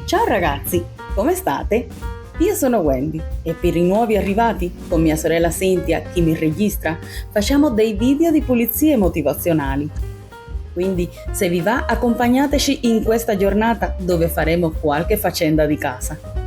Ciao ragazzi, come state? Io sono Wendy e per i nuovi arrivati, con mia sorella Cynthia, chi mi registra, facciamo dei video di pulizie motivazionali. Quindi, se vi va, accompagnateci in questa giornata dove faremo qualche faccenda di casa.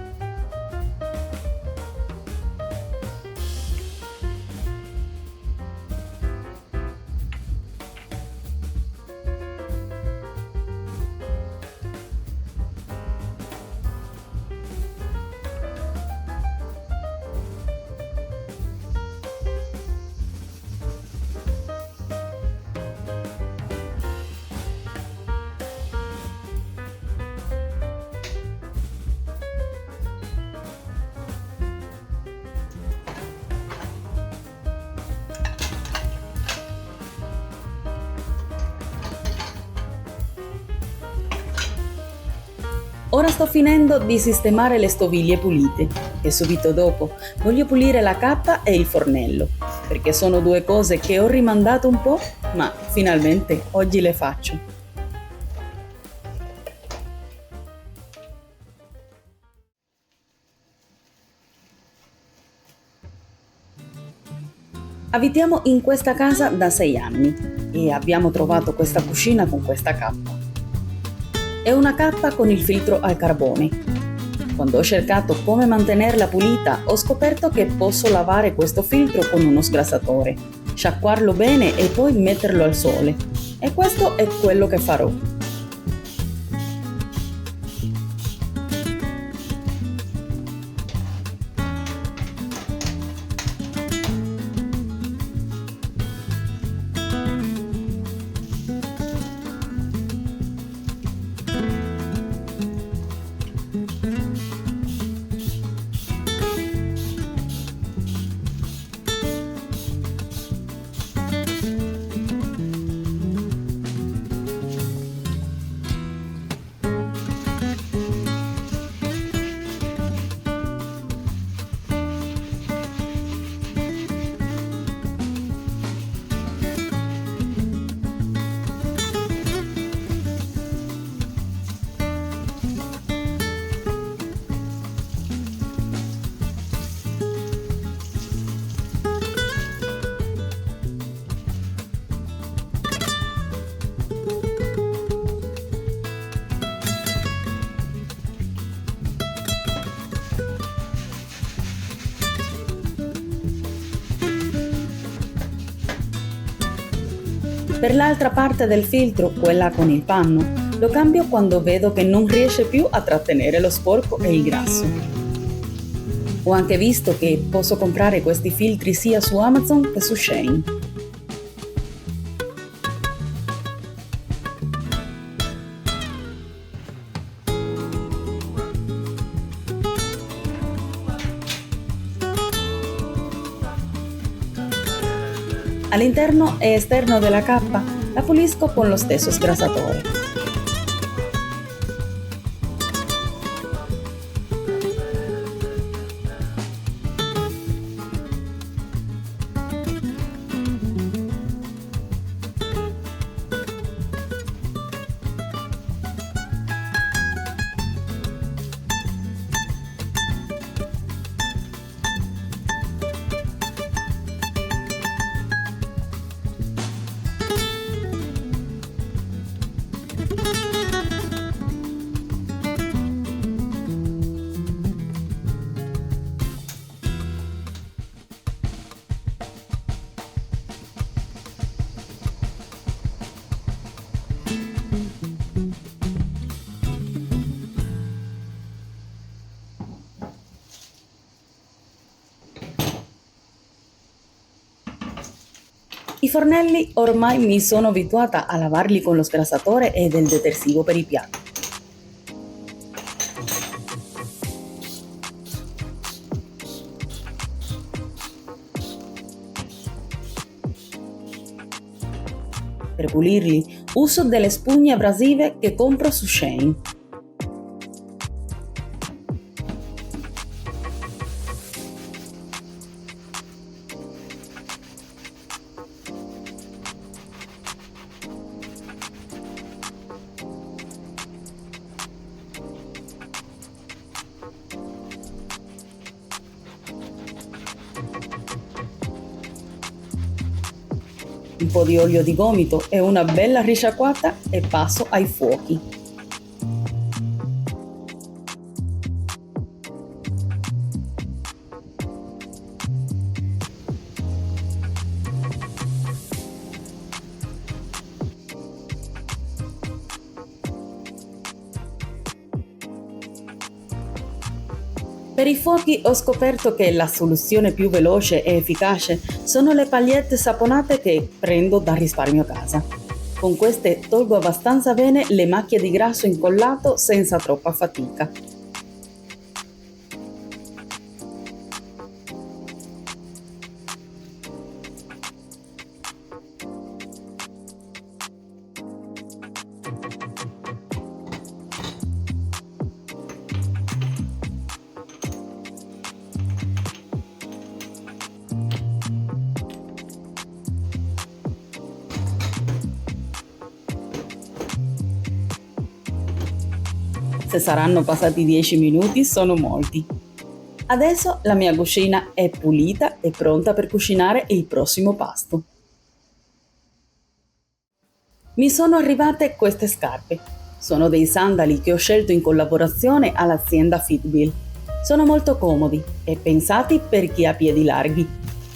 Ora sto finendo di sistemare le stoviglie pulite e subito dopo voglio pulire la cappa e il fornello, perché sono due cose che ho rimandato un po', ma finalmente oggi le faccio. Abitiamo in questa casa da 6 anni e abbiamo trovato questa cucina con questa cappa. È una cappa con il filtro al carbone. Quando ho cercato come mantenerla pulita, ho scoperto che posso lavare questo filtro con uno sgrassatore, sciacquarlo bene e poi metterlo al sole. E questo è quello che farò. Per l'altra parte del filtro, quella con il panno, lo cambio quando vedo che non riesce più a trattenere lo sporco e il grasso. Ho anche visto che posso comprare questi filtri sia su Amazon che su Shein. All'interno e esterno della cappa la pulisco con lo stesso sgrassatore. I fornelli ormai mi sono abituata a lavarli con lo sgrassatore e del detersivo per i piatti. Per pulirli uso delle spugne abrasive che compro su Shein. un po' di olio di gomito e una bella risciacquata e passo ai fuochi. Per i fuochi ho scoperto che la soluzione più veloce e efficace sono le pagliette saponate che prendo dal risparmio casa. Con queste tolgo abbastanza bene le macchie di grasso incollato senza troppa fatica. Se saranno passati 10 minuti sono molti. Adesso la mia cucina è pulita e pronta per cucinare il prossimo pasto. Mi sono arrivate queste scarpe. Sono dei sandali che ho scelto in collaborazione all'azienda Fitbill. Sono molto comodi e pensati per chi ha piedi larghi,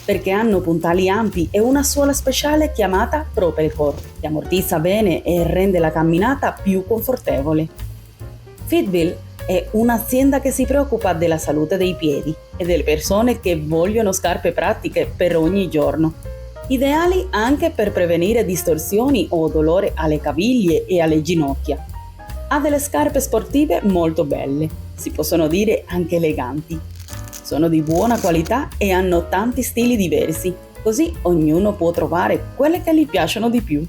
perché hanno puntali ampi e una suola speciale chiamata Propelcore, che ammortizza bene e rende la camminata più confortevole. Fitbill è un'azienda che si preoccupa della salute dei piedi e delle persone che vogliono scarpe pratiche per ogni giorno, ideali anche per prevenire distorsioni o dolore alle caviglie e alle ginocchia. Ha delle scarpe sportive molto belle, si possono dire anche eleganti. Sono di buona qualità e hanno tanti stili diversi, così ognuno può trovare quelle che gli piacciono di più.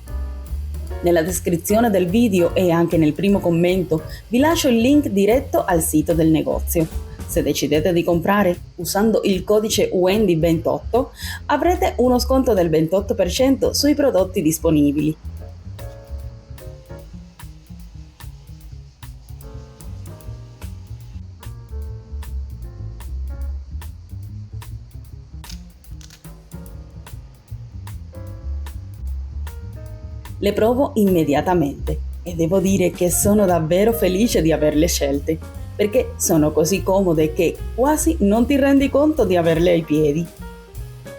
Nella descrizione del video e anche nel primo commento vi lascio il link diretto al sito del negozio. Se decidete di comprare usando il codice Wendy28 avrete uno sconto del 28% sui prodotti disponibili. Le provo immediatamente e devo dire che sono davvero felice di averle scelte, perché sono così comode che quasi non ti rendi conto di averle ai piedi.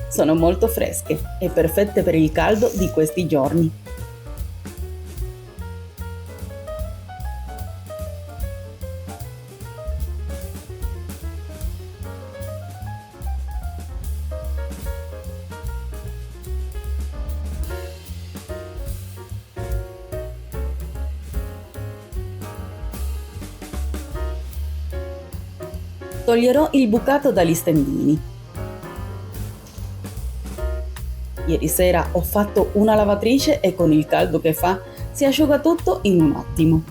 Sono molto fresche e perfette per il caldo di questi giorni. Toglierò il bucato dagli stendini. Ieri sera ho fatto una lavatrice e con il caldo che fa si asciuga tutto in un attimo.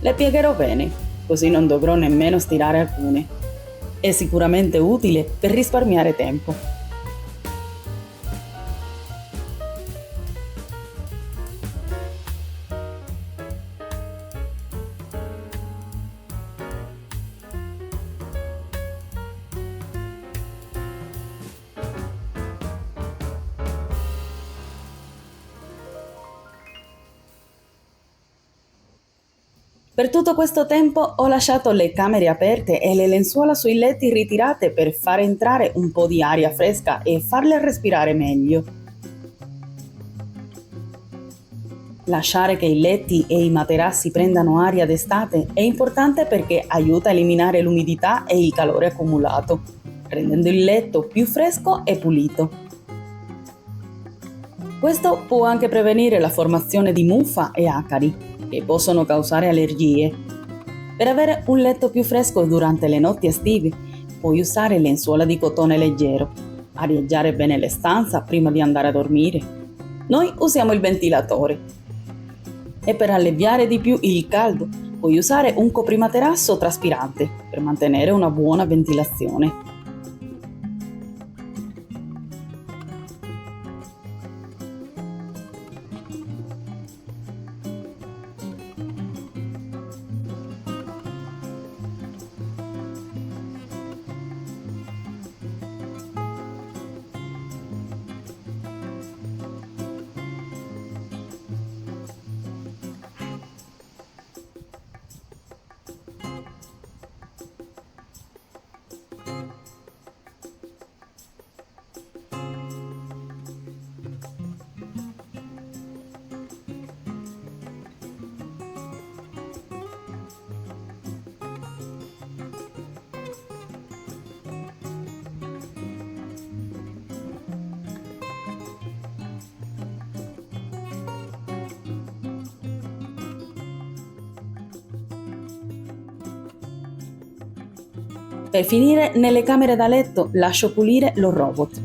Le piegherò bene, così non dovrò nemmeno stirare alcune. È sicuramente utile per risparmiare tempo. Per tutto questo tempo ho lasciato le camere aperte e le lenzuola sui letti ritirate per far entrare un po' di aria fresca e farle respirare meglio. Lasciare che i letti e i materassi prendano aria d'estate è importante perché aiuta a eliminare l'umidità e il calore accumulato, rendendo il letto più fresco e pulito. Questo può anche prevenire la formazione di muffa e acari, che possono causare allergie. Per avere un letto più fresco durante le notti estive, puoi usare lenzuola di cotone leggero, arieggiare bene le stanze prima di andare a dormire. Noi usiamo il ventilatore. E per alleviare di più il caldo, puoi usare un coprimaterasso traspirante per mantenere una buona ventilazione. Per finire, nelle camere da letto lascio pulire lo robot.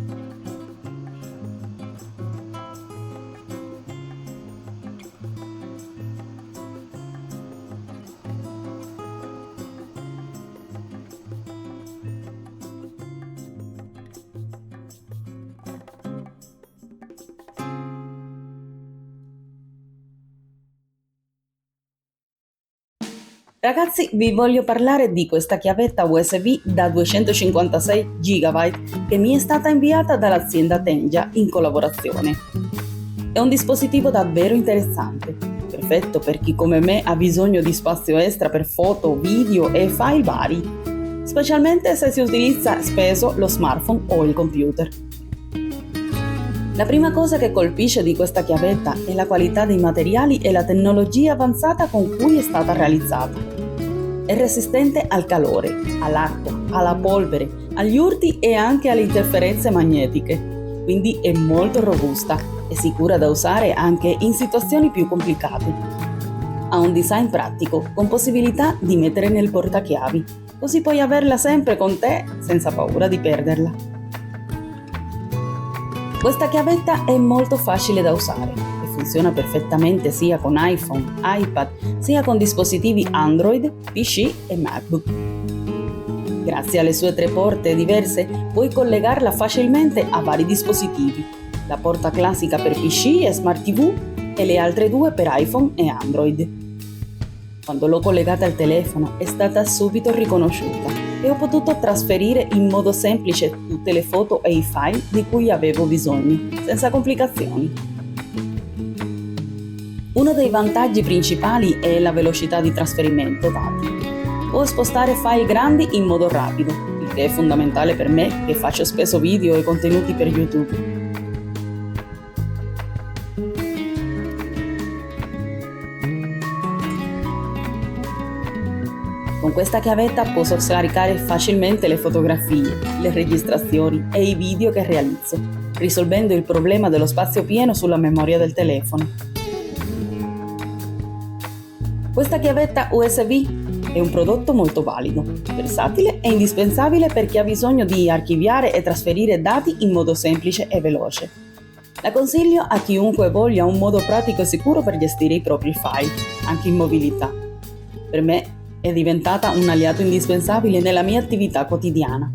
Ragazzi, vi voglio parlare di questa chiavetta USB da 256 GB che mi è stata inviata dall'azienda Tengia in collaborazione. È un dispositivo davvero interessante, perfetto per chi come me ha bisogno di spazio extra per foto, video e file vari, specialmente se si utilizza spesso lo smartphone o il computer. La prima cosa che colpisce di questa chiavetta è la qualità dei materiali e la tecnologia avanzata con cui è stata realizzata. È resistente al calore, all'acqua, alla polvere, agli urti e anche alle interferenze magnetiche, quindi è molto robusta e sicura da usare anche in situazioni più complicate. Ha un design pratico con possibilità di mettere nel portachiavi, così puoi averla sempre con te senza paura di perderla. Questa chiavetta è molto facile da usare e funziona perfettamente sia con iPhone, iPad, sia con dispositivi Android, PC e MacBook. Grazie alle sue 3 porte diverse puoi collegarla facilmente a vari dispositivi, la porta classica per PC e Smart TV e le altre 2 per iPhone e Android. Quando l'ho collegata al telefono è stata subito riconosciuta e ho potuto trasferire in modo semplice tutte le foto e i file di cui avevo bisogno, senza complicazioni. Uno dei vantaggi principali è la velocità di trasferimento dati. Può spostare file grandi in modo rapido, il che è fondamentale per me che faccio spesso video e contenuti per YouTube. Con questa chiavetta posso scaricare facilmente le fotografie, le registrazioni e i video che realizzo, risolvendo il problema dello spazio pieno sulla memoria del telefono. Questa chiavetta USB è un prodotto molto valido, versatile e indispensabile per chi ha bisogno di archiviare e trasferire dati in modo semplice e veloce. La consiglio a chiunque voglia un modo pratico e sicuro per gestire i propri file, anche in mobilità. Per me è diventata un alleato indispensabile nella mia attività quotidiana.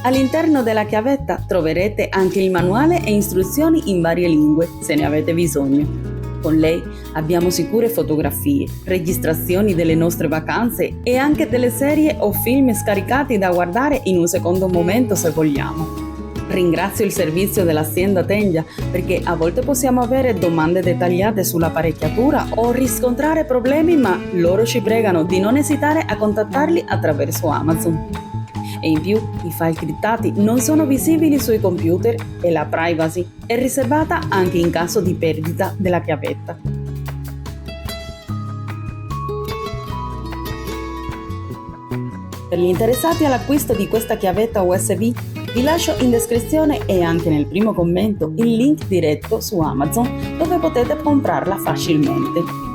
All'interno della chiavetta troverete anche il manuale e istruzioni in varie lingue, se ne avete bisogno. Con lei abbiamo sicure fotografie, registrazioni delle nostre vacanze e anche delle serie o film scaricati da guardare in un secondo momento se vogliamo. Ringrazio il servizio dell'azienda Tengia perché a volte possiamo avere domande dettagliate sull'apparecchiatura o riscontrare problemi, ma loro ci pregano di non esitare a contattarli attraverso Amazon. E in più i file criptati non sono visibili sui computer e la privacy è riservata anche in caso di perdita della chiavetta. Per gli interessati all'acquisto di questa chiavetta USB, vi lascio in descrizione e anche nel primo commento il link diretto su Amazon dove potete comprarla facilmente.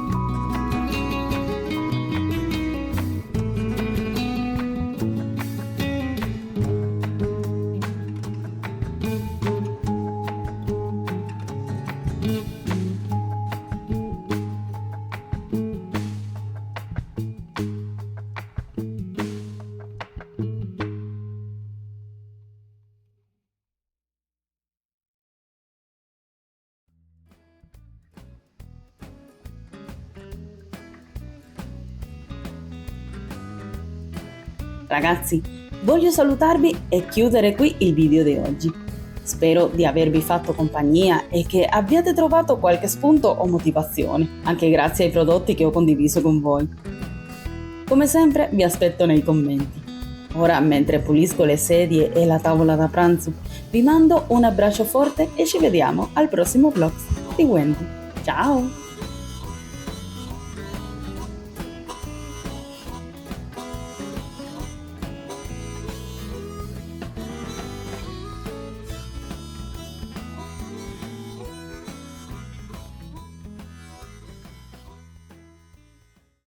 Ragazzi, voglio salutarvi e chiudere qui il video di oggi. Spero di avervi fatto compagnia e che abbiate trovato qualche spunto o motivazione, anche grazie ai prodotti che ho condiviso con voi. Come sempre vi aspetto nei commenti. Ora, mentre pulisco le sedie e la tavola da pranzo, vi mando un abbraccio forte e ci vediamo al prossimo vlog di Wendy. Ciao!